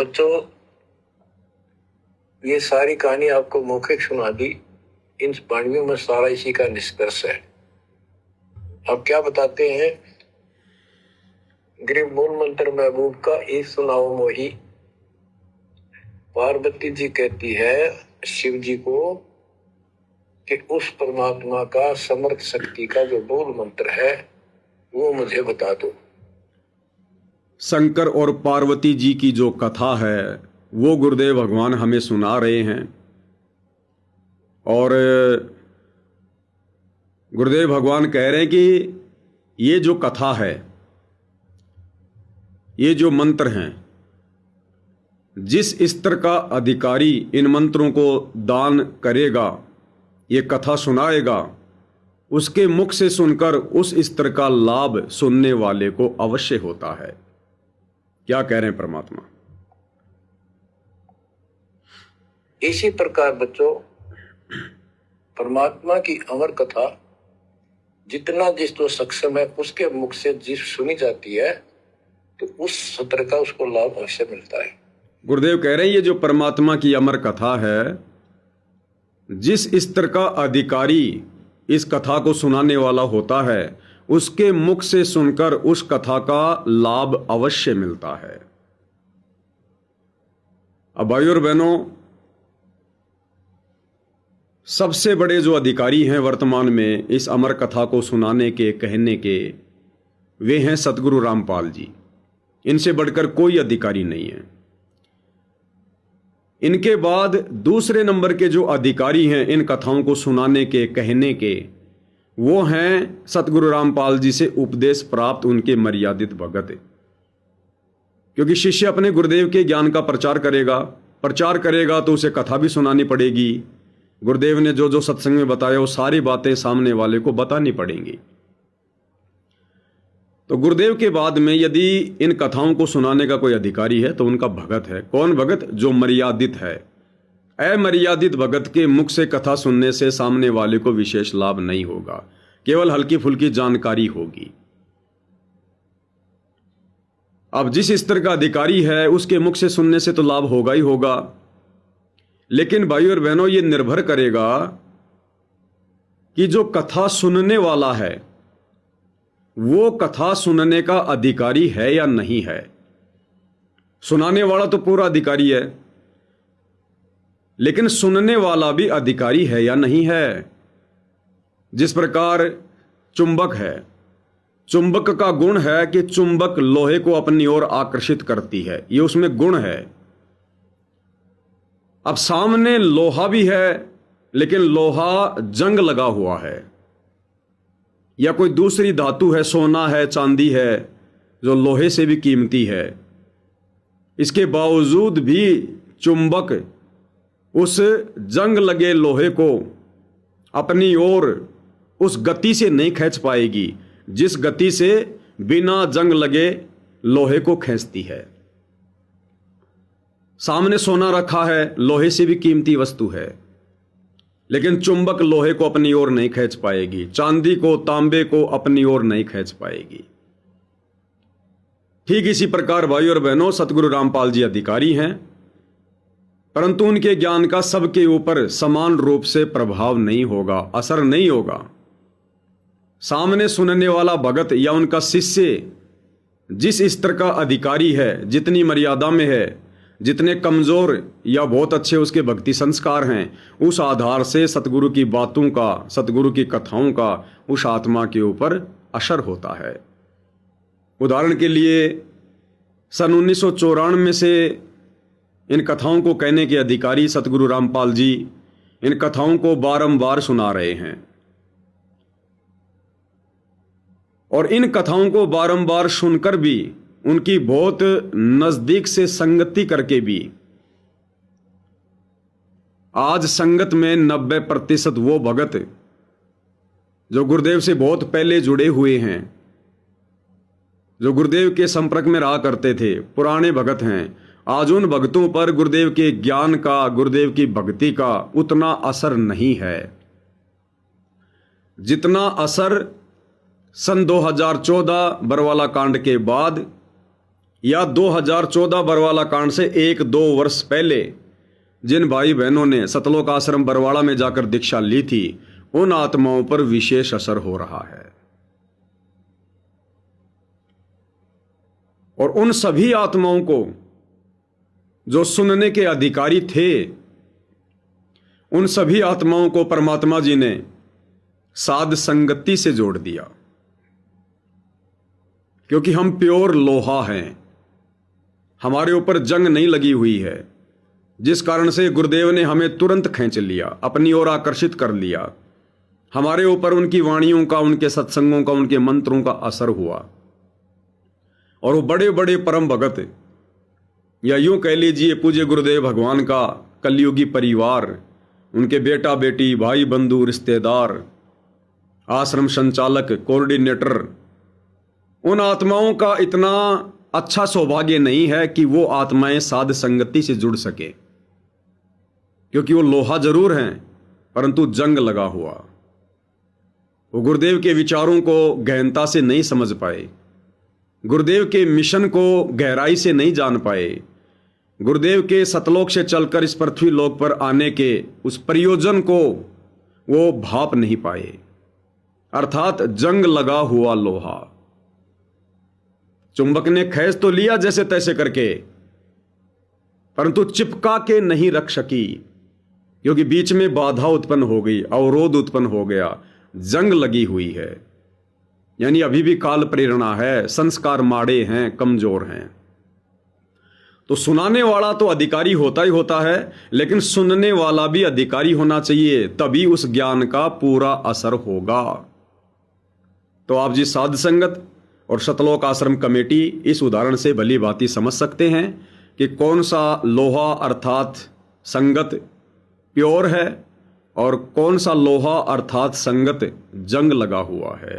बच्चों, ये सारी कहानी आपको मौखिक सुना दी। इन पांडवियों में सारा इसी का निष्कर्ष है। अब क्या बताते हैं? गृह मूल मंत्र महबूब का एक सुनाओ मोही। पार्वती जी कहती है शिव जी को कि उस परमात्मा का समर्थ शक्ति का जो मूल मंत्र है वो मुझे बता दो। शंकर और पार्वती जी की जो कथा है वो गुरुदेव भगवान हमें सुना रहे हैं। और गुरुदेव भगवान कह रहे हैं कि ये जो कथा है, ये जो मंत्र हैं, जिस स्तर का अधिकारी इन मंत्रों को दान करेगा, ये कथा सुनाएगा, उसके मुख से सुनकर उस स्तर का लाभ सुनने वाले को अवश्य होता है। क्या कह रहे हैं परमात्मा? इसी प्रकार बच्चों, परमात्मा की अमर कथा जितना जिस तो सक्षम है उसके मुख से जिस सुनी जाती है तो उस सत्र का उसको लाभ अवश्य मिलता है। गुरुदेव कह रहे हैं ये जो परमात्मा की अमर कथा है, जिस स्तर का अधिकारी इस कथा को सुनाने वाला होता है उसके मुख से सुनकर उस कथा का लाभ अवश्य मिलता है। अब भाइयों और बहनों, सबसे बड़े जो अधिकारी हैं वर्तमान में इस अमर कथा को सुनाने के, कहने के, वे हैं सतगुरु रामपाल जी। इनसे बढ़कर कोई अधिकारी नहीं है। इनके बाद दूसरे नंबर के जो अधिकारी हैं इन कथाओं को सुनाने के, कहने के, वो हैं सतगुरु रामपाल जी से उपदेश प्राप्त उनके मर्यादित भगत। क्योंकि शिष्य अपने गुरुदेव के ज्ञान का प्रचार करेगा तो उसे कथा भी सुनानी पड़ेगी। गुरुदेव ने जो जो सत्संग में बताया वो सारी बातें सामने वाले को बतानी पड़ेंगी। तो गुरुदेव के बाद में यदि इन कथाओं को सुनाने का कोई अधिकारी है तो उनका भगत है। कौन भगत? जो मर्यादित है। अमर्यादित भगत के मुख से कथा सुनने से सामने वाले को विशेष लाभ नहीं होगा, केवल हल्की फुल्की जानकारी होगी। अब जिस स्तर का अधिकारी है उसके मुख से सुनने से तो लाभ होगा ही होगा, लेकिन भाइयों और बहनों ये निर्भर करेगा कि जो कथा सुनने वाला है वो कथा सुनने का अधिकारी है या नहीं है। सुनाने वाला तो पूरा अधिकारी है, लेकिन सुनने वाला भी अधिकारी है या नहीं है। जिस प्रकार चुंबक है, चुंबक का गुण है कि चुंबक लोहे को अपनी ओर आकर्षित करती है, ये उसमें गुण है। अब सामने लोहा भी है लेकिन लोहा जंग लगा हुआ है, या कोई दूसरी धातु है, सोना है, चांदी है, जो लोहे से भी कीमती है, इसके बावजूद भी चुंबक उस जंग लगे लोहे को अपनी ओर उस गति से नहीं खींच पाएगी जिस गति से बिना जंग लगे लोहे को खींचती है। सामने सोना रखा है, लोहे से भी कीमती वस्तु है, लेकिन चुंबक लोहे को अपनी ओर नहीं खींच पाएगी, चांदी को, तांबे को अपनी ओर नहीं खींच पाएगी। ठीक इसी प्रकार भाइयों और बहनों, सतगुरु रामपाल जी अधिकारी हैं, परंतु उनके ज्ञान का सबके ऊपर समान रूप से प्रभाव नहीं होगा, असर नहीं होगा। सामने सुनने वाला भगत या उनका शिष्य जिस स्तर का अधिकारी है, जितनी मर्यादा में है, जितने कमजोर या बहुत अच्छे उसके भक्ति संस्कार हैं, उस आधार से सतगुरु की बातों का, सतगुरु की कथाओं का उस आत्मा के ऊपर असर होता है। उदाहरण के लिए सन 1994 से इन कथाओं को कहने के अधिकारी सतगुरु रामपाल जी इन कथाओं को बारंबार सुना रहे हैं, और इन कथाओं को बारंबार सुनकर भी, उनकी बहुत नजदीक से संगति करके भी, आज संगत में 90% वो भगत जो गुरुदेव से बहुत पहले जुड़े हुए हैं, जो गुरुदेव के संपर्क में रहा करते थे, पुराने भगत हैं, आज उन भक्तों पर गुरुदेव के ज्ञान का, गुरुदेव की भक्ति का उतना असर नहीं है जितना असर सन 2014 बरवाला कांड के बाद या 2014 बरवाला कांड से 1-2 वर्ष पहले जिन भाई बहनों ने सतलोक आश्रम बरवाड़ा में जाकर दीक्षा ली थी, उन आत्माओं पर विशेष असर हो रहा है। और उन सभी आत्माओं को जो सुनने के अधिकारी थे, उन सभी आत्माओं को परमात्मा जी ने साध संगति से जोड़ दिया, क्योंकि हम प्योर लोहा हैं, हमारे ऊपर जंग नहीं लगी हुई है, जिस कारण से गुरुदेव ने हमें तुरंत खींच लिया, अपनी ओर आकर्षित कर लिया। हमारे ऊपर उनकी वाणियों का, उनके सत्संगों का, उनके मंत्रों का असर हुआ। और वो बड़े बड़े परम भगत, या यूं कह लीजिए पूज्य गुरुदेव भगवान का कलयुगी परिवार, उनके बेटा बेटी, भाई बंधु, रिश्तेदार, आश्रम संचालक, कोऑर्डिनेटर, उन आत्माओं का इतना अच्छा सौभाग्य नहीं है कि वो आत्माएं साध संगति से जुड़ सके, क्योंकि वो लोहा जरूर हैं परंतु जंग लगा हुआ। वो गुरुदेव के विचारों को गहनता से नहीं समझ पाए, गुरुदेव के मिशन को गहराई से नहीं जान पाए, गुरुदेव के सतलोक से चलकर इस पृथ्वी लोक पर आने के उस प्रयोजन को वो भाप नहीं पाए, अर्थात जंग लगा हुआ लोहा। चुंबक ने खींच तो लिया जैसे तैसे करके, परंतु चिपका के नहीं रख सकी, क्योंकि बीच में बाधा उत्पन्न हो गई, अवरोध उत्पन्न हो गया, जंग लगी हुई है। यानी अभी भी काल प्रेरणा है, संस्कार माड़े हैं, कमजोर हैं। तो सुनाने वाला तो अधिकारी होता ही होता है, लेकिन सुनने वाला भी अधिकारी होना चाहिए, तभी उस ज्ञान का पूरा असर होगा। तो आप जी साध संगत और सतलोक आश्रम कमेटी इस उदाहरण से भली भांति समझ सकते हैं कि कौन सा लोहा अर्थात संगत प्योर है और कौन सा लोहा अर्थात संगत जंग लगा हुआ है।